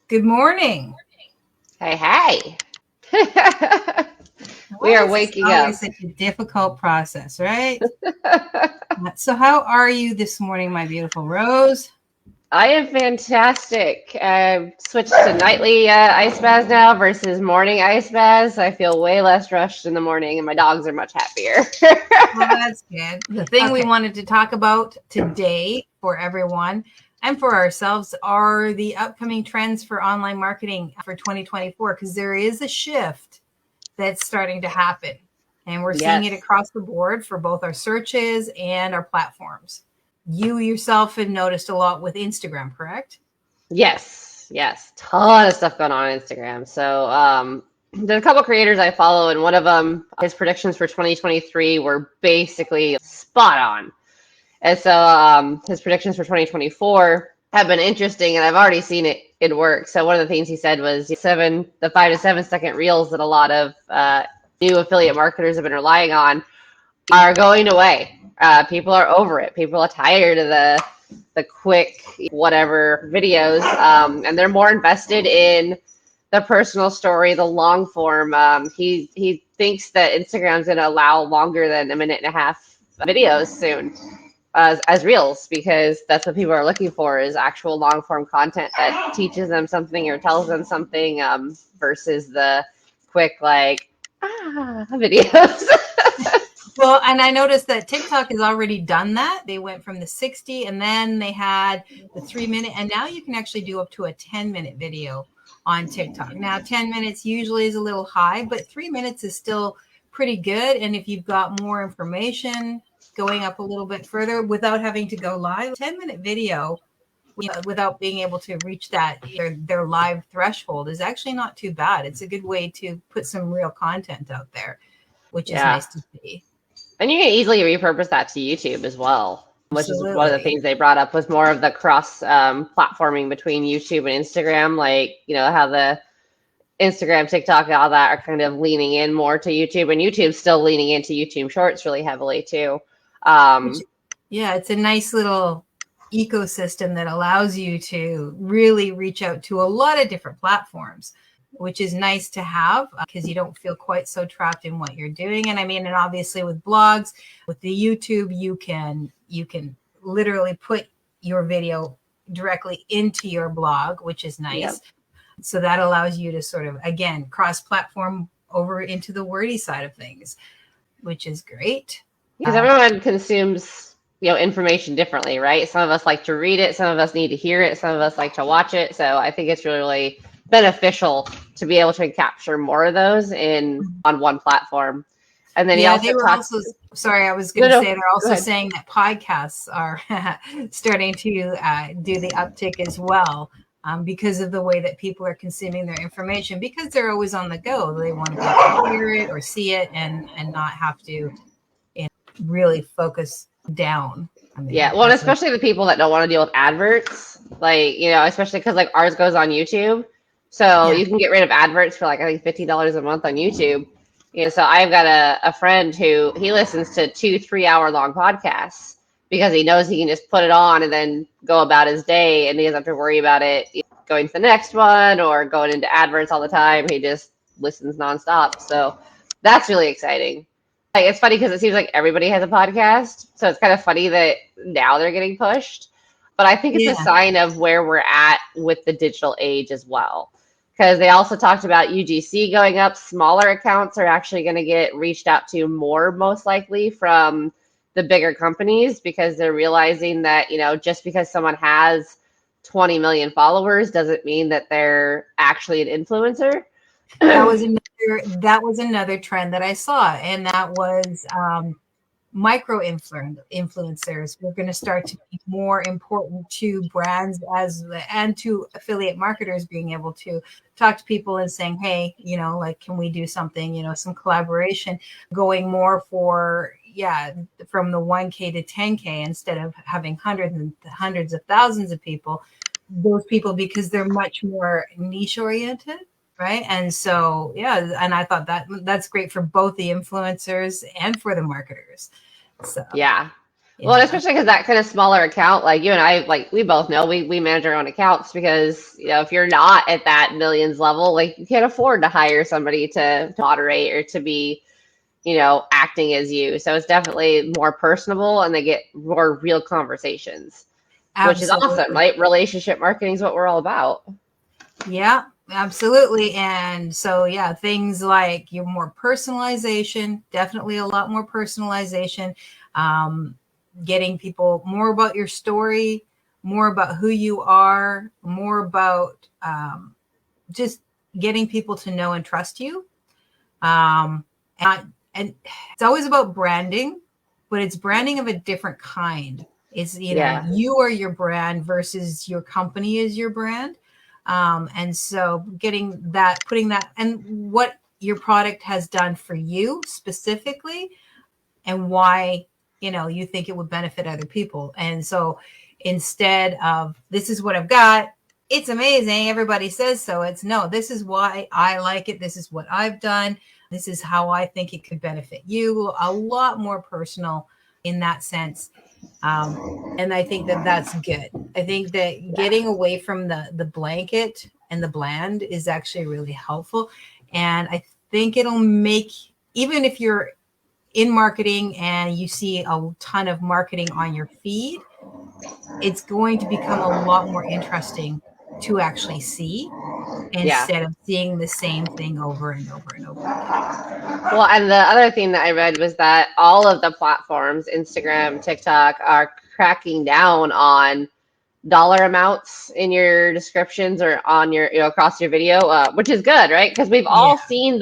Good morning. Hey, hey. We Why are is this waking up. always such a difficult process, right? So how are you this morning, my beautiful Rose? I am fantastic. I've switched to nightly ice baths now versus morning ice baths. I feel way less rushed in the morning, and my dogs are much happier. Well, that's good. The thing we wanted to talk about today for everyone and for ourselves are the upcoming trends for online marketing for 2024, because there is a shift that's starting to happen. And we're seeing it across the board for both our searches and our platforms. You yourself have noticed a lot with Instagram, correct? Yes. Ton of stuff going on Instagram. So there's a couple creators I follow, and one of them, his predictions for 2023 were basically spot on. And so his predictions for 2024 have been interesting, and I've already seen it in work. So one of the things he said was the 5 to 7 second reels that a lot of new affiliate marketers have been relying on are going away. People are over it. People are tired of the quick whatever videos, and they're more invested in the personal story, the long form. He thinks that Instagram's going to allow longer than a minute and a half videos soon as reels, because that's what people are looking for, is actual long form content that teaches them something or tells them something, versus the quick videos. Well, and I noticed that TikTok has already done that. They went from the 60 and then they had the 3 minute, and now you can actually do up to a 10-minute video on TikTok. Now, 10 minutes usually is a little high, but 3 minutes is still pretty good. And if you've got more information, going up a little bit further without having to go live, 10-minute video without being able to reach that their live threshold is actually not too bad. It's a good way to put some real content out there, which is nice to see. And you can easily repurpose that to YouTube as well, which Absolutely. is one of the things they brought up, was more of the cross platforming between YouTube and Instagram. Like, how the Instagram, TikTok, and all that are kind of leaning in more to YouTube, and YouTube's still leaning into YouTube Shorts really heavily too. It's a nice little ecosystem that allows you to really reach out to a lot of different platforms, which is nice to have, because you don't feel quite so trapped in what you're doing. And I mean, and obviously with blogs, with the YouTube, you can literally put your video directly into your blog, which is nice. Yep. So that allows you to sort of, again, cross-platform over into the wordy side of things, which is great. Because everyone consumes, information differently, right? Some of us like to read it. Some of us need to hear it. Some of us like to watch it. So I think it's really beneficial to be able to capture more of those on one platform. And then I was going to say, they're also saying that podcasts are starting to do the uptick as well, because of the way that people are consuming their information, because they're always on the go. They want to be able to hear it or see it and not have to really focus down. I mean, well, especially the people that don't want to deal with adverts, especially because ours goes on YouTube. So you can get rid of adverts for I think $50 a month on YouTube. So I've got a friend who he listens to 2-3 hour long podcasts because he knows he can just put it on and then go about his day, and he doesn't have to worry about it going to the next one or going into adverts all the time. He just listens nonstop. So that's really exciting. It's funny because it seems like everybody has a podcast. So it's kind of funny that now they're getting pushed. But I think it's a sign of where we're at with the digital age as well. Because they also talked about UGC going up. Smaller accounts are actually going to get reached out to more, most likely, from the bigger companies, because they're realizing that, just because someone has 20 million followers doesn't mean that they're actually an influencer. That was another trend that I saw, and that was micro influencers. We're going to start to be more important to brands and to affiliate marketers, being able to talk to people and saying, hey, can we do something, some collaboration, going more for, from the 1K to 10K, instead of having hundreds and hundreds of thousands of people, those people, because they're much more niche oriented. Right. And so, and I thought that's great for both the influencers and for the marketers. So, Well, and Yeah, especially because that kind of smaller account, like you and I, like we both know, we manage our own accounts because if you're not at that millions level, like you can't afford to hire somebody to moderate or to be, acting as you. So it's definitely more personable, and they get more real conversations, which is awesome. absolutely. Right? Relationship marketing is what we're all about. Yeah, absolutely. And so, yeah, things like your more personalization, definitely a lot more personalization, um, getting people more about your story, more about who you are, more about just getting people to know and trust you. Um, and it's always about branding, but it's branding of a different kind. It's, Yeah, you are your brand versus your company is your brand. And so getting that, putting that, and what your product has done for you specifically, and why, you think it would benefit other people. And so instead of, this is what I've got, it's amazing, everybody says so, it's no, this is why I like it, this is what I've done, this is how I think it could benefit you. A lot more personal in that sense. And I think that that's good. I think that yeah, getting away from the blanket and the bland is actually really helpful. And I think it'll make, even if you're in marketing and you see a ton of marketing on your feed, it's going to become a lot more interesting to actually see, yeah. instead of seeing the same thing over and over and over again. Well, and the other thing that I read was that all of the platforms, Instagram, TikTok, are cracking down on dollar amounts in your descriptions or on your, across your video, which is good, right? Because we've Yeah. all seen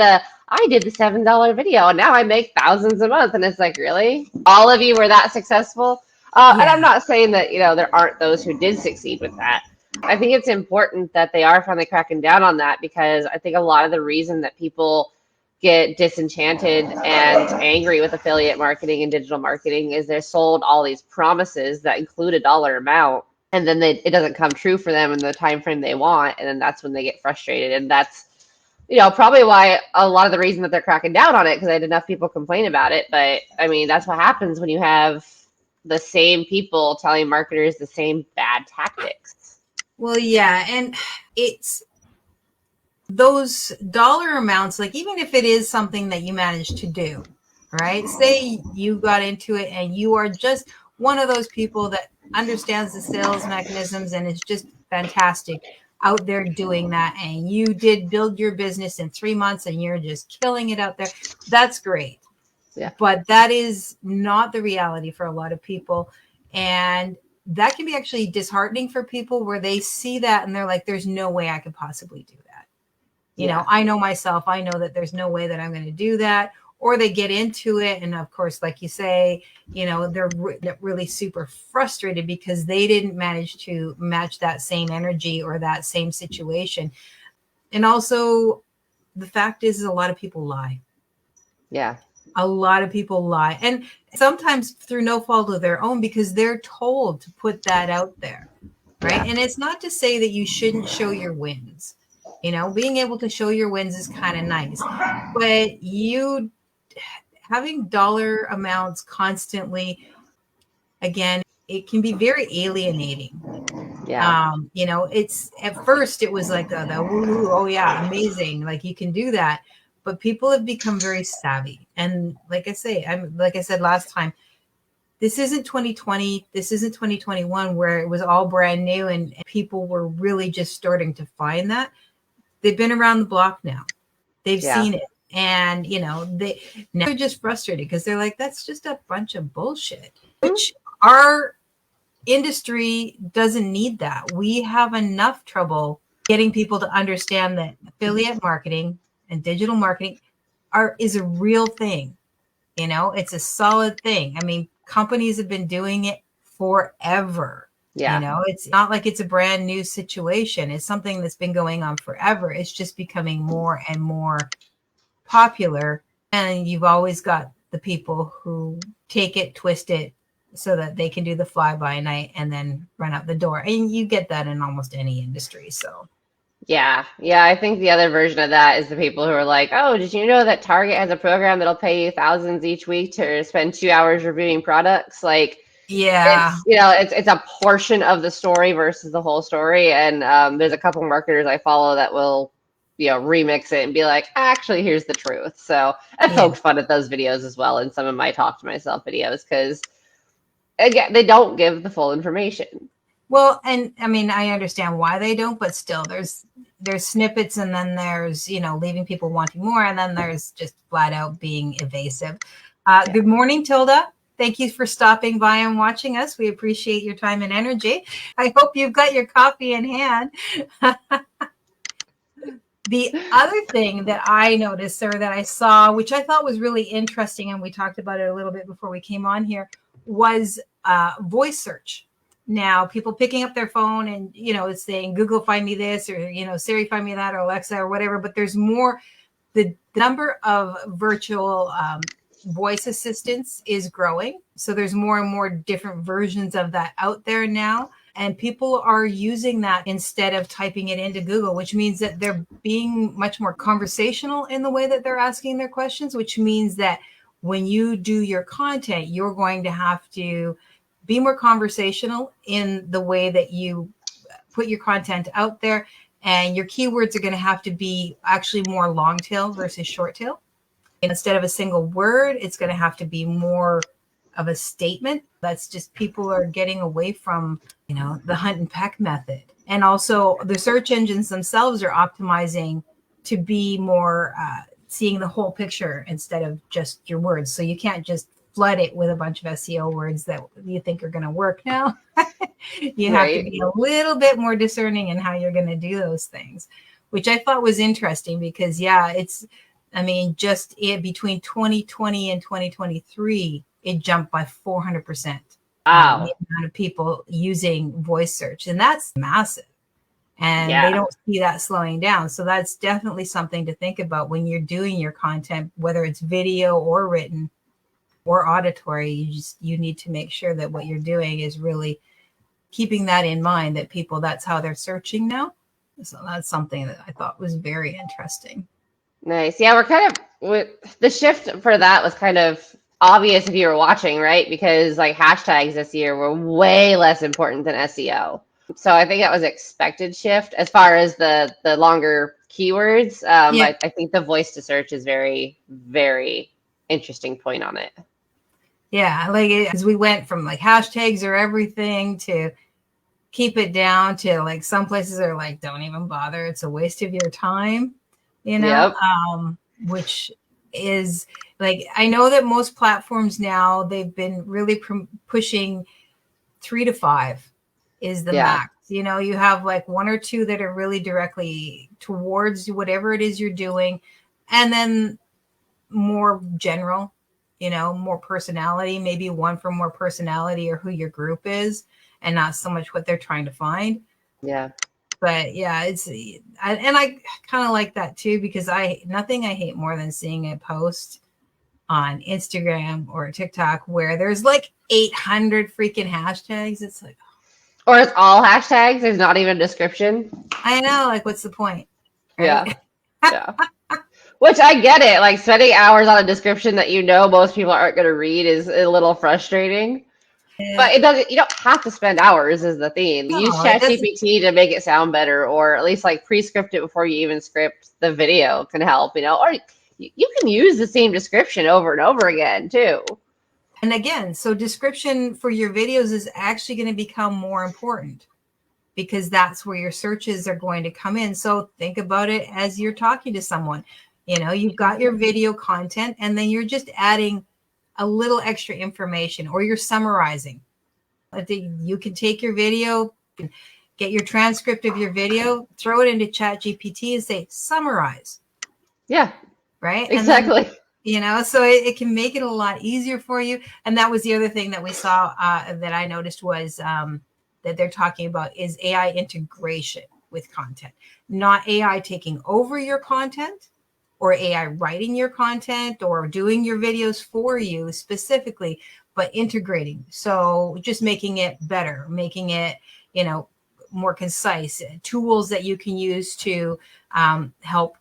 I did the $7 video and now I make thousands a month. And it's like, really? All of you were that successful? And Yeah. I'm not saying that, there aren't those who did succeed with that. I think it's important that they are finally cracking down on that, because I think a lot of the reason that people get disenchanted and angry with affiliate marketing and digital marketing is they're sold all these promises that include a dollar amount, and then it doesn't come true for them in the time frame they want, and then that's when they get frustrated. And that's probably why a lot of the reason that they're cracking down on it, because I had enough people complain about it. But I mean, that's what happens when you have the same people telling marketers the same bad tactics. Well, yeah, and it's those dollar amounts, like even if it is something that you managed to do, right? Say you got into it and you are just one of those people that understands the sales mechanisms and is just fantastic out there doing that, and you did build your business in 3 months and you're just killing it out there. That's great. Yeah. But that is not the reality for a lot of people. And that can be actually disheartening for people, where they see that and they're like, there's no way I could possibly do that. I know myself, I know that there's no way that I'm going to do that. Or they get into it. And of course, like you say, they're really super frustrated because they didn't manage to match that same energy or that same situation. And also, the fact is a lot of people lie. Yeah. A lot of people lie. And sometimes through no fault of their own, because they're told to put that out there. Right. Yeah. And it's not to say that you shouldn't show your wins. Being able to show your wins is kind of nice. But you having dollar amounts constantly, again, it can be very alienating. Yeah. It's, at first it was like the woo, oh yeah, amazing, like you can do that. But people have become very savvy. And like I said last time, this isn't 2020, this isn't 2021, where it was all brand new and people were really just starting to find that. They've been around the block now. They've Yeah. seen it. And they're just frustrated because they're like, that's just a bunch of bullshit. Which our industry doesn't need that. We have enough trouble getting people to understand that affiliate marketing and digital marketing is a real thing. It's a solid thing. I mean, companies have been doing it forever. Yeah. It's not like it's a brand new situation. It's something that's been going on forever. It's just becoming more and more popular. And you've always got the people who take it, twist it so that they can do the fly by night and then run out the door. And you get that in almost any industry. So Yeah. Yeah. I think the other version of that is the people who are like, oh, did you know that Target has a program that'll pay you thousands each week to spend 2 hours reviewing products? Like, Yeah. It's a portion of the story versus the whole story. And there's a couple marketers I follow that will, remix it and be like, actually, here's the truth. So I Yeah. poked fun at those videos as well in some of my talk to myself videos because, again, they don't give the full information. Well, and I mean, I understand why they don't, but still, there's snippets, and then there's leaving people wanting more, and then there's just flat out being evasive. Yeah. Good morning, Tilda. Thank you for stopping by and watching us. We appreciate your time and energy. I hope you've got your coffee in hand. The other thing that I noticed or that I saw, which I thought was really interesting, and we talked about it a little bit before we came on here, was voice search. Now, people picking up their phone and, it's saying, Google, find me this, or, Siri, find me that, or Alexa, or whatever. But there's more, the number of virtual voice assistants is growing. So there's more and more different versions of that out there now. And people are using that instead of typing it into Google, which means that they're being much more conversational in the way that they're asking their questions, which means that when you do your content, you're going to have to be more conversational in the way that you put your content out there. And your keywords are going to have to be actually more long tail versus short tail. Instead of a single word, it's going to have to be more of a statement. That's just, people are getting away from, the hunt and peck method. And also the search engines themselves are optimizing to be more seeing the whole picture instead of just your words. So you can't just flood it with a bunch of SEO words that you think are going to work now. You have to be a little bit more discerning in how you're going to do those things, which I thought was interesting because, just between 2020 and 2023, it jumped by 400%. Wow. The amount of people using voice search, and that's massive. And Yeah. they don't see that slowing down. So that's definitely something to think about when you're doing your content, whether it's video or written or auditory. You need to make sure that what you're doing is really keeping that in mind, that people, that's how they're searching now. So that's something that I thought was very interesting. Nice. Yeah, the shift for that was kind of obvious if you were watching, right? Because like hashtags this year were way less important than SEO. So I think that was expected shift as far as the longer keywords. I think the voice to search is very, very interesting point on it. Yeah, as we went from like hashtags or everything to keep it down to like some places are like, don't even bother. It's a waste of your time, Yep. Which is like, I know that most platforms now, they've been really pushing 3 to 5 is the max. You have like 1 or 2 that are really directly towards whatever it is you're doing. And then more general, more personality, maybe 1 for more personality or who your group is, and not so much what they're trying to find. Yeah. But yeah, I kind of like that too, because nothing I hate more than seeing a post on Instagram or TikTok where there's like 800 freaking hashtags. It's like, or it's all hashtags. There's not even a description. I know, like, what's the point? Right? Yeah. Which I get it. Like spending hours on a description that most people aren't going to read is a little frustrating. Yeah. But it doesn't. You don't have to spend hours. Is the thing. Use ChatGPT to make it sound better, or at least like pre-script it before you even script the video can help. Or you can use the same description over and over again too. And again, so description for your videos is actually going to become more important because that's where your searches are going to come in. So think about it as you're talking to someone. You've got your video content, and then you're just adding a little extra information, or you're summarizing. You can take your video, get your transcript of your video, throw it into ChatGPT and say, summarize. Yeah. Right? Exactly. And then, so it can make it a lot easier for you. And that was the other thing that we saw that I noticed was that they're talking about is AI integration with content, not AI taking over your content or AI writing your content or doing your videos for you specifically, but integrating. So just making it better, making it, more concise, tools that you can use to help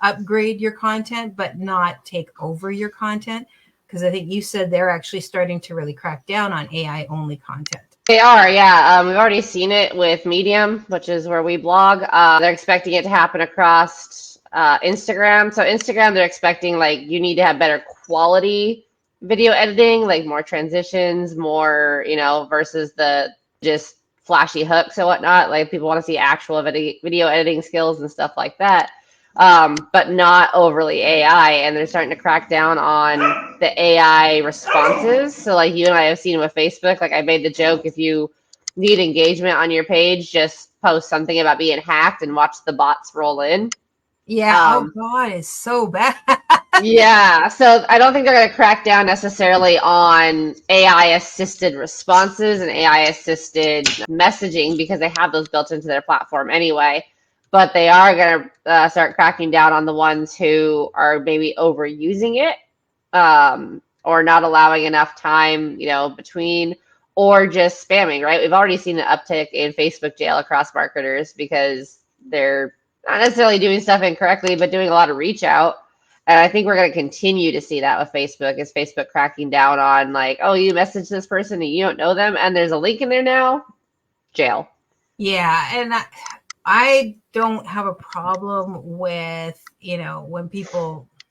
upgrade your content, but not take over your content. Because I think you said they're actually starting to really crack down on AI only content. They are, yeah. We've already seen it with Medium, which is where we blog. They're expecting it to happen across Instagram. So Instagram, they're expecting like you need to have better quality video editing, like more transitions, more, versus the just flashy hooks and whatnot. Like people want to see actual video editing skills and stuff like that. But not overly AI. And they're starting to crack down on the AI responses. So, like you and I have seen with Facebook, like I made the joke, if you need engagement on your page, just post something about being hacked and watch the bots roll in. Yeah. Oh God, it's so bad. Yeah. So I don't think they're going to crack down necessarily on AI assisted responses and AI assisted messaging because they have those built into their platform anyway. But they are going to start cracking down on the ones who are maybe overusing it, or not allowing enough time, between, or just spamming, right? We've already seen an uptick in Facebook jail across marketers because they're not necessarily doing stuff incorrectly, but doing a lot of reach out. And I think we're going to continue to see that with Facebook, is Facebook cracking down on like, oh, you message this person and you don't know them, and there's a link in there now, jail. Yeah, and I don't have a problem with, when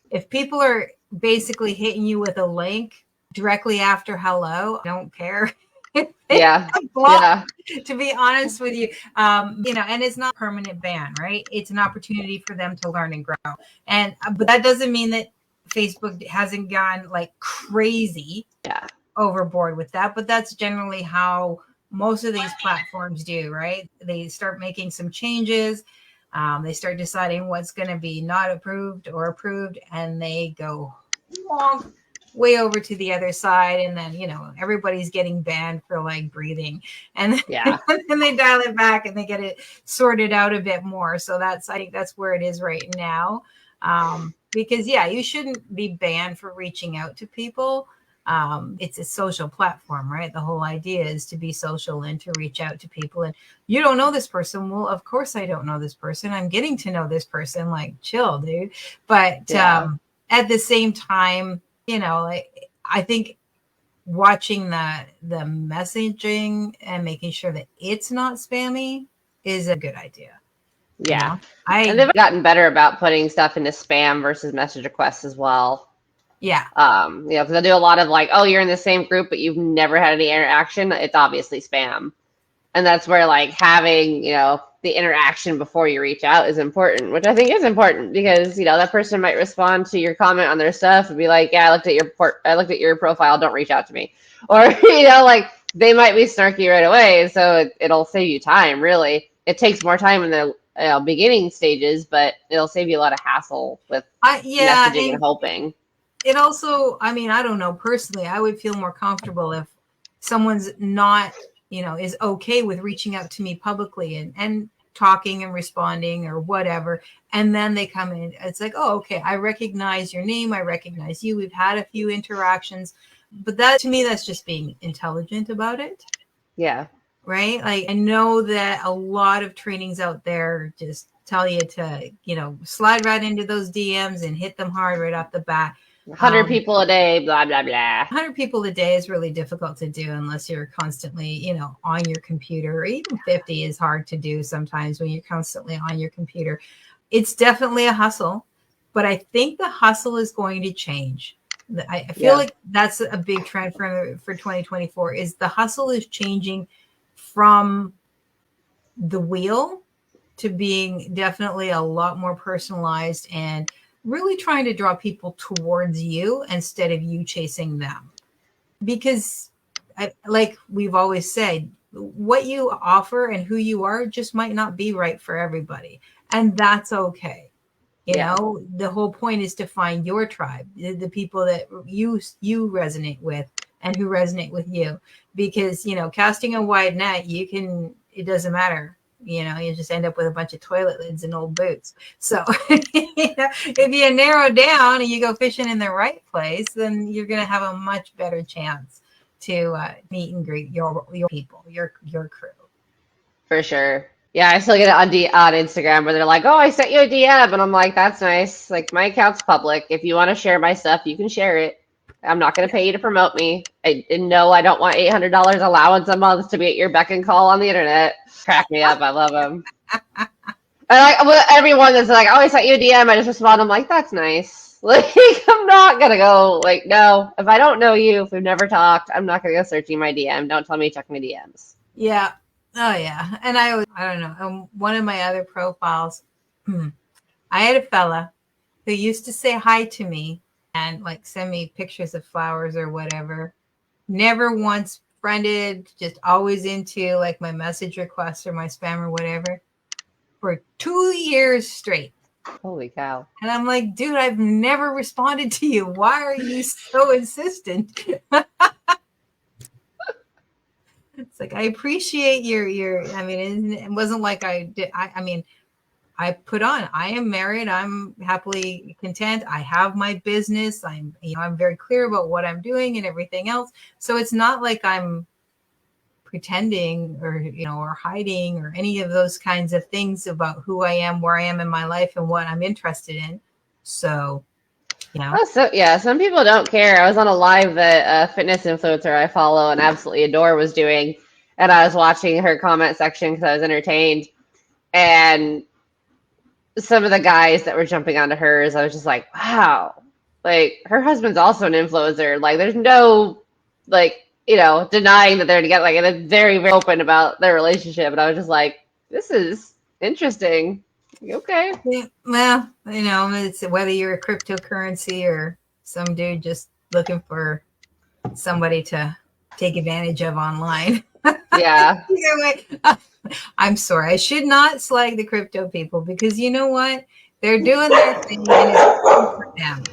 if people are basically hitting you with a link directly after hello, I don't care. Yeah. Yeah. To be honest with you, and it's not a permanent ban, right? It's an opportunity for them to learn and grow. And, but that doesn't mean that Facebook hasn't gone like crazy overboard with that, but that's generally how most of these platforms do, right? They start making some changes. They start deciding what's going to be not approved or approved, and they go way over to the other side. And then, everybody's getting banned for like breathing. And then they dial it back and they get it sorted out a bit more. So I think that's where it is right now. Because you shouldn't be banned for reaching out to people. It's a social platform, right? The whole idea is to be social and to reach out to people. And you don't know this person. Well, of course I don't know this person. I'm getting to know this person. Like, chill, dude. But at the same time, I think watching the messaging and making sure that it's not spammy is a good idea. Yeah. And they've gotten better about putting stuff into spam versus message requests as well. Yeah. Because I do a lot of like, oh, you're in the same group, but you've never had any interaction. It's obviously spam. And that's where like having, the interaction before you reach out is important, which I think is important because, that person might respond to your comment on their stuff and be like, yeah, I looked at your profile. Don't reach out to me. Or, like they might be snarky right away. So it'll save you time. Really. It takes more time in the beginning stages, but it'll save you a lot of hassle with messaging and hoping. It also, I don't know, personally, I would feel more comfortable if someone's not, is okay with reaching out to me publicly and talking and responding or whatever. And then they come in, it's like, oh, okay, I recognize your name. I recognize you. We've had a few interactions, but that to me, that's just being intelligent about it. Yeah. Right. Like I know that a lot of trainings out there just tell you to, slide right into those DMs and hit them hard right off the bat. 100 people a day, blah, blah, blah. 100 people a day is really difficult to do unless you're constantly, on your computer. Or even 50 is hard to do sometimes when you're constantly on your computer. It's definitely a hustle, but I think the hustle is going to change. I feel like that's a big trend for 2024 is the hustle is changing from the wheel to being definitely a lot more personalized and really trying to draw people towards you instead of you chasing them. Because like we've always said, what you offer and who you are just might not be right for everybody. And that's okay. The whole point is to find your tribe, the people that you resonate with and who resonate with you. Because, casting a wide net, it doesn't matter. You just end up with a bunch of toilet lids and old boots. So if you narrow down and you go fishing in the right place, then you're going to have a much better chance to meet and greet your people, your crew. For sure. Yeah, I still get it on Instagram where they're like, oh, I sent you a DM. And I'm like, that's nice. Like, my account's public. If you want to share my stuff, you can share it. I'm not going to pay you to promote me. No, I don't want $800 allowance a month to be at your beck and call on the internet. Crack me up. I love them. And everyone that's like, oh, I sent you a DM, I just respond. I'm like, that's nice. Like, I'm not gonna go. Like, no, if I don't know you, if we've never talked, I'm not gonna go searching my DM. Don't tell me to check my DMs. Yeah. Oh yeah. And I don't know. One of my other profiles, I had a fella who used to say hi to me and like send me pictures of flowers or whatever. Never once friended, just always into like my message requests or my spam or whatever for 2 years straight. Holy cow. And I'm like, dude, I've never responded to you. Why are you so insistent? It's like, I appreciate your, I mean, it wasn't like I did. I mean, I put on, I am married. I'm happily content. I have my business. I'm very clear about what I'm doing and everything else. So it's not like I'm pretending or, or hiding or any of those kinds of things about who I am, where I am in my life and what I'm interested in. So, Oh, so yeah, some people don't care. I was on a live that a fitness influencer I follow and absolutely adore was doing, and I was watching her comment section because I was entertained. And some of the guys that were jumping onto hers, I was just like, wow, like her husband's also an influencer. Like, there's no denying that they're together. Like, and it's very, very open about their relationship. And I was just like, this is interesting. Okay. Yeah, well, it's whether you're a cryptocurrency or some dude just looking for somebody to take advantage of online. Yeah. Either way, I'm sorry. I should not slag the crypto people because you know what? They're doing their thing and it's for them,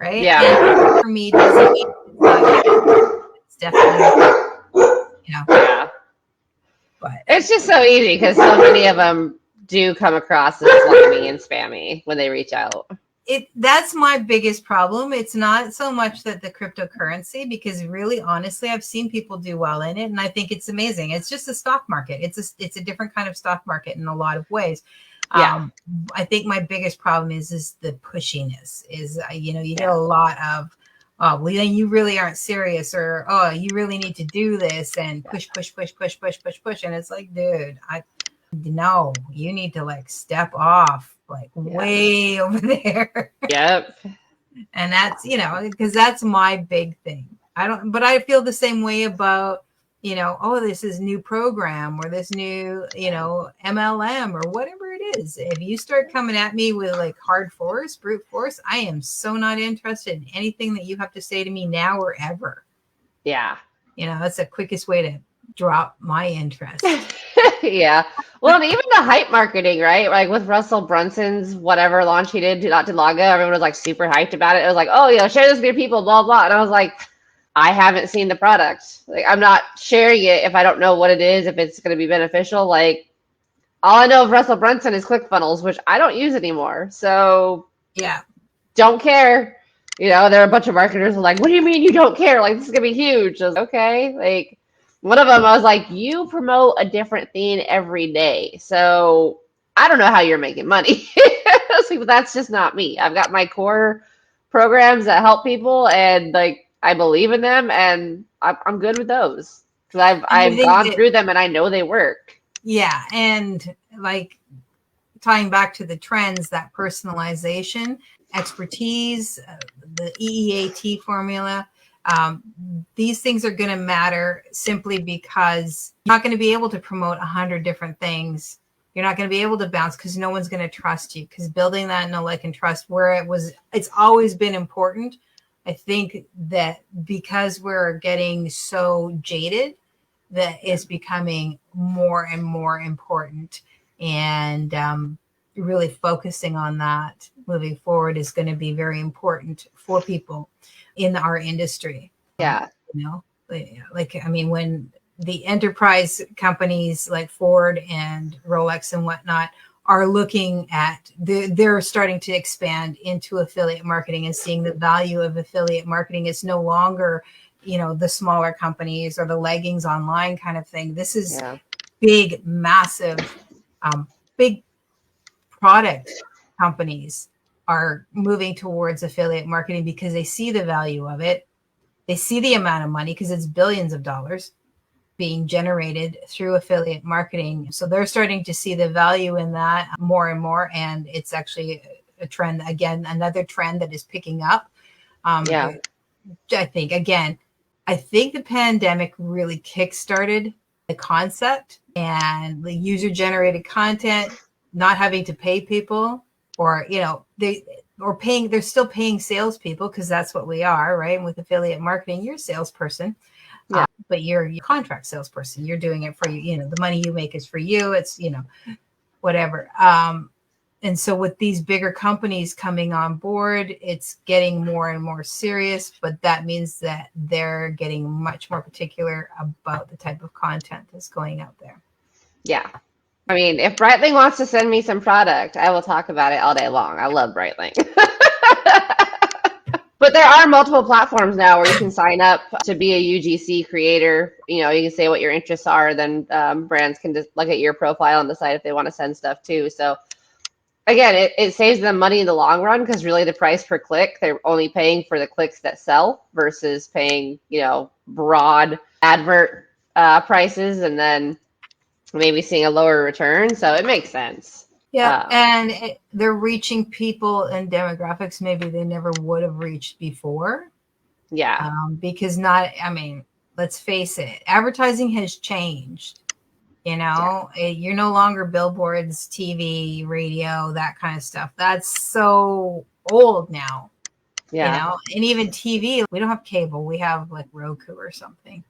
right? Yeah. And for me, doesn't mean it's definitely, Yeah. But it's just so easy because so many of them do come across as slimy and spammy when they reach out. That's my biggest problem. It's not so much that the cryptocurrency, because really, honestly, I've seen people do well in it, and I think it's amazing. It's just a stock market. It's a different kind of stock market in a lot of ways. Yeah. I think my biggest problem is the pushiness. You get a lot of, oh, well, then you really aren't serious, or oh, you really need to do this, and push, and it's like, dude, no, you need to like step off. Like way over there. Yep. And that's, because that's my big thing. But I feel the same way about, oh, this is new program or this new, MLM or whatever it is. If you start coming at me with like brute force, I am so not interested in anything that you have to say to me now or ever. Yeah. That's the quickest way to drop my interest. Yeah. Well, and even the hype marketing, right? Like with Russell Brunson's whatever launch he did not too long ago, everyone was like super hyped about it. It was like, oh, share this with your people, blah, blah. And I was like, I haven't seen the product. Like, I'm not sharing it if I don't know what it is, if it's going to be beneficial. Like, all I know of Russell Brunson is ClickFunnels, which I don't use anymore. So, yeah, don't care. There are a bunch of marketers who are like, what do you mean you don't care? Like, this is going to be huge. I was like, okay. Like, one of them, I was like, you promote a different thing every day. So I don't know how you're making money. But that's just not me. I've got my core programs that help people, and like I believe in them, and I'm good with those because I've gone through them and I know they work. Yeah, and like tying back to the trends, that personalization, expertise, the EEAT formula. These things are going to matter simply because you're not going to be able to promote 100 different things. You're not going to be able to bounce because no one's going to trust you, because building that know, like, and trust it's always been important. I think that because we're getting so jaded, that it's becoming more and more important, and really focusing on that moving forward is going to be very important for people in our industry. Yeah. When the enterprise companies like Ford and Rolex and whatnot are looking at, they're starting to expand into affiliate marketing and seeing the value of affiliate marketing. It's no longer, the smaller companies or the leggings online kind of thing. This is big, massive, big product companies are moving towards affiliate marketing because they see the value of it. They see the amount of money because it's billions of dollars being generated through affiliate marketing. So they're starting to see the value in that more and more. And it's actually a trend, again, another trend that is picking up. Yeah. I think, again, I think the pandemic really kickstarted the concept and the user generated content, not having to pay people, or, they're still paying salespeople because that's what we are, right? And with affiliate marketing, you're a salesperson. Yeah. But you're a contract salesperson. You're doing it for you. The money you make is for you. It's, whatever. And so with these bigger companies coming on board, it's getting more and more serious, but that means that they're getting much more particular about the type of content that's going out there. Yeah. I mean, if Breitling wants to send me some product, I will talk about it all day long. I love Breitling. But there are multiple platforms now where you can sign up to be a UGC creator. You can say what your interests are. Then brands can just look at your profile and decide if they want to send stuff too. So again, it saves them money in the long run because really the price per click, they're only paying for the clicks that sell versus paying, broad advert prices and then maybe seeing a lower return. So it makes sense. Yeah, and they're reaching people and demographics maybe they never would have reached before. Yeah. Because let's face it, advertising has changed. You're no longer billboards, TV, radio, that kind of stuff. That's so old now. Yeah. And even TV, we don't have cable. We have like Roku or something.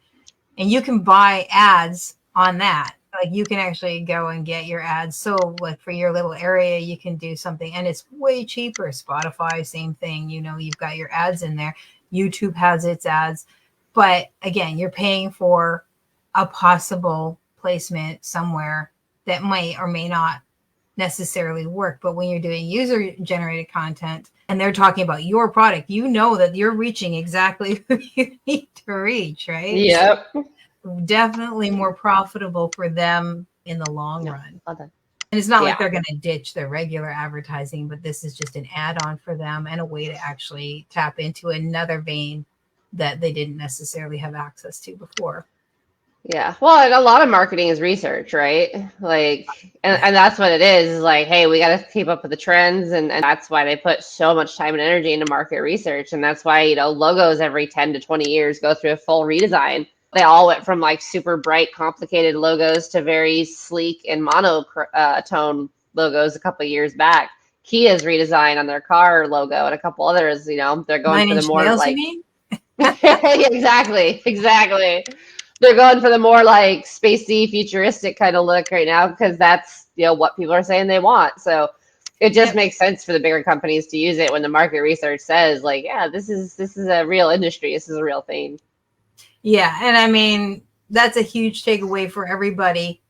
And you can buy ads on that. Like you can actually go and get your ads. So like for your little area, you can do something and it's way cheaper. Spotify, same thing. You've got your ads in there. YouTube has its ads. But again, you're paying for a possible placement somewhere that might or may not necessarily work. But when you're doing user generated content and they're talking about your product, that you're reaching exactly who you need to reach, right? Yep. Definitely more profitable for them in the long run. And it's not like they're going to ditch their regular advertising, but this is just an add-on for them and a way to actually tap into another vein that they didn't necessarily have access to before. Yeah. Well, and a lot of marketing is research, right? Like, and that's what it is like, hey, we got to keep up with the trends. And that's why they put so much time and energy into market research. And that's why, logos every 10 to 20 years go through a full redesign. They all went from like super bright, complicated logos to very sleek and monotone logos a couple of years back. Kia's redesign on their car logo and a couple others, they're going for the more nails, like, you mean? exactly. They're going for the more like spacey, futuristic kind of look right now because that's what people are saying they want. So it just makes sense for the bigger companies to use it when the market research says like, yeah, this is a real industry. This is a real thing. Yeah, and that's a huge takeaway for everybody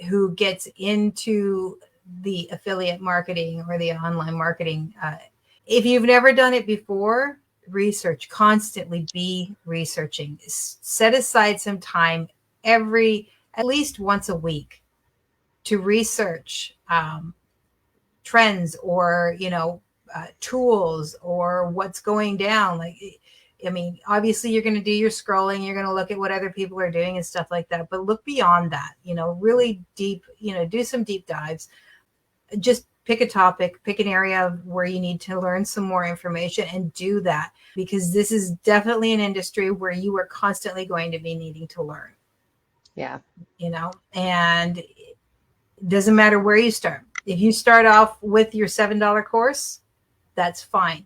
who gets into the affiliate marketing or the online marketing. If you've never done it before, research, constantly be researching. Set aside some time at least once a week to research trends or, tools or what's going down. Obviously you're going to do your scrolling, you're going to look at what other people are doing and stuff like that, but look beyond that, really deep, do some deep dives. Just pick a topic, pick an area where you need to learn some more information and do that, because this is definitely an industry where you are constantly going to be needing to learn. Yeah. And it doesn't matter where you start. If you start off with your $7 course, that's fine.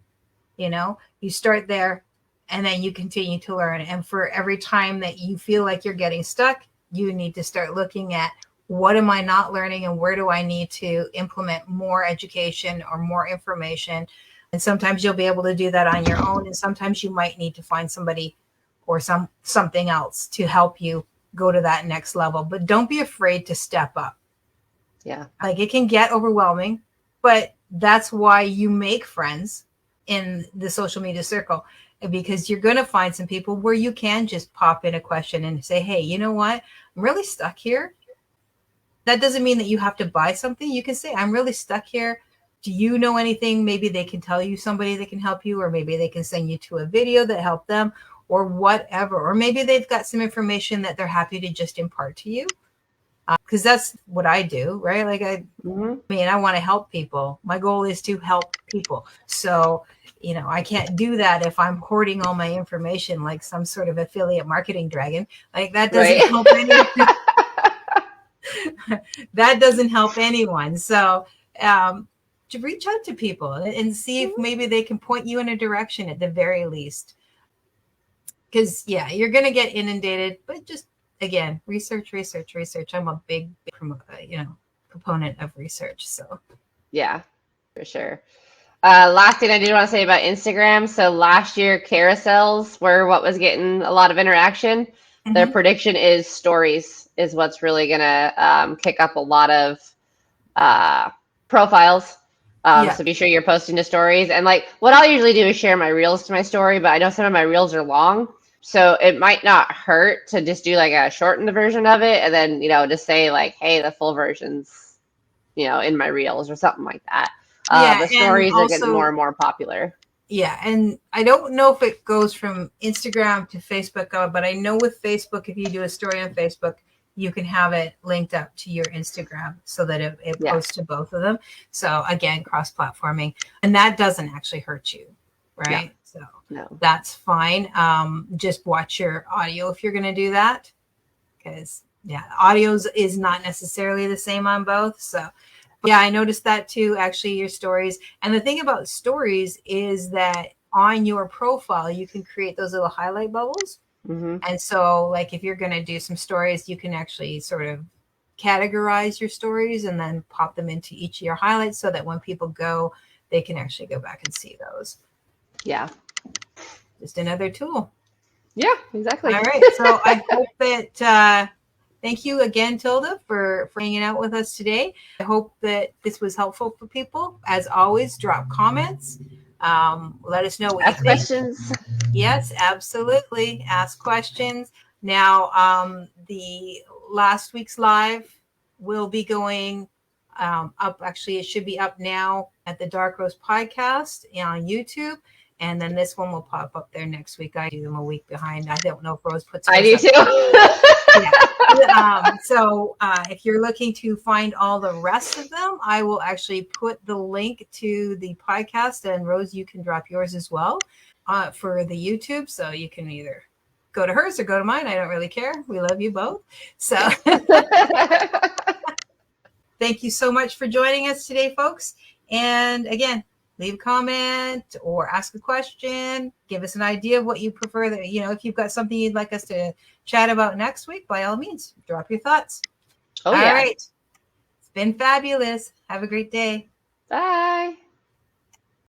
You start there and then you continue to learn. And for every time that you feel like you're getting stuck, you need to start looking at, what am I not learning and where do I need to implement more education or more information? And sometimes you'll be able to do that on your own. And sometimes you might need to find somebody or something else to help you go to that next level. But don't be afraid to step up. Yeah. Like it can get overwhelming, but that's why you make friends in the social media circle, because you're going to find some people where you can just pop in a question and say, hey, you know what? I'm really stuck here. That doesn't mean that you have to buy something. You can say, I'm really stuck here. do you know anything? Maybe they can tell you somebody that can help you, or maybe they can send you to a video that helped them, or whatever. Or maybe they've got some information that they're happy to just impart to you. Because that's what I do, right? Like I mean, I want to help people. My goal is to help people. So, I can't do that if I'm hoarding all my information like some sort of affiliate marketing dragon. Like that doesn't help anyone. That doesn't help anyone. So, to reach out to people and see if maybe they can point you in a direction at the very least. Because you're going to get inundated, but just again, research. I'm a big proponent of research. So yeah, for sure. Last thing I did want to say about Instagram. So last year, carousels were what was getting a lot of interaction. Their prediction is stories is what's really going to kick up a lot of profiles. So be sure you're posting to stories. And like what I'll usually do is share my reels to my story, but I know some of my reels are long. So it might not hurt to just do like a shortened version of it. And then, just say like, hey, the full version's, in my reels or something like that. The stories are getting more and more popular. Yeah. And I don't know if it goes from Instagram to Facebook, but I know with Facebook, if you do a story on Facebook, you can have it linked up to your Instagram so that it posts to both of them. So again, cross-platforming, and that doesn't actually hurt you, right? No. So no, that's fine. Just watch your audio if you're going to do that, because audio is not necessarily the same on both. So I noticed that too, actually, your stories. And the thing about stories is that on your profile, you can create those little highlight bubbles. And so like if you're going to do some stories, you can actually sort of categorize your stories and then pop them into each of your highlights so that when people go, they can actually go back and see those. Yeah. Just another tool. Yeah, exactly. All right. So I hope that thank you again, Tilda, for hanging out with us today. I hope that this was helpful for people. As always, drop comments. Let us know what you think. Questions. Yes, absolutely. Ask questions. Now, the last week's live will be going up. Actually, it should be up now at the Dark Rose Podcast on YouTube. And then this one will pop up there next week. I do them a week behind. I don't know if Rose puts it. I do too. So if you're looking to find all the rest of them, I will actually put the link to the podcast. And Rose, you can drop yours as well for the YouTube. So you can either go to hers or go to mine. I don't really care. We love you both. So thank you so much for joining us today, folks. And again, leave a comment or ask a question. Give us an idea of what you prefer. That if you've got something you'd like us to chat about next week, by all means, drop your thoughts. All right. It's been fabulous. Have a great day. Bye.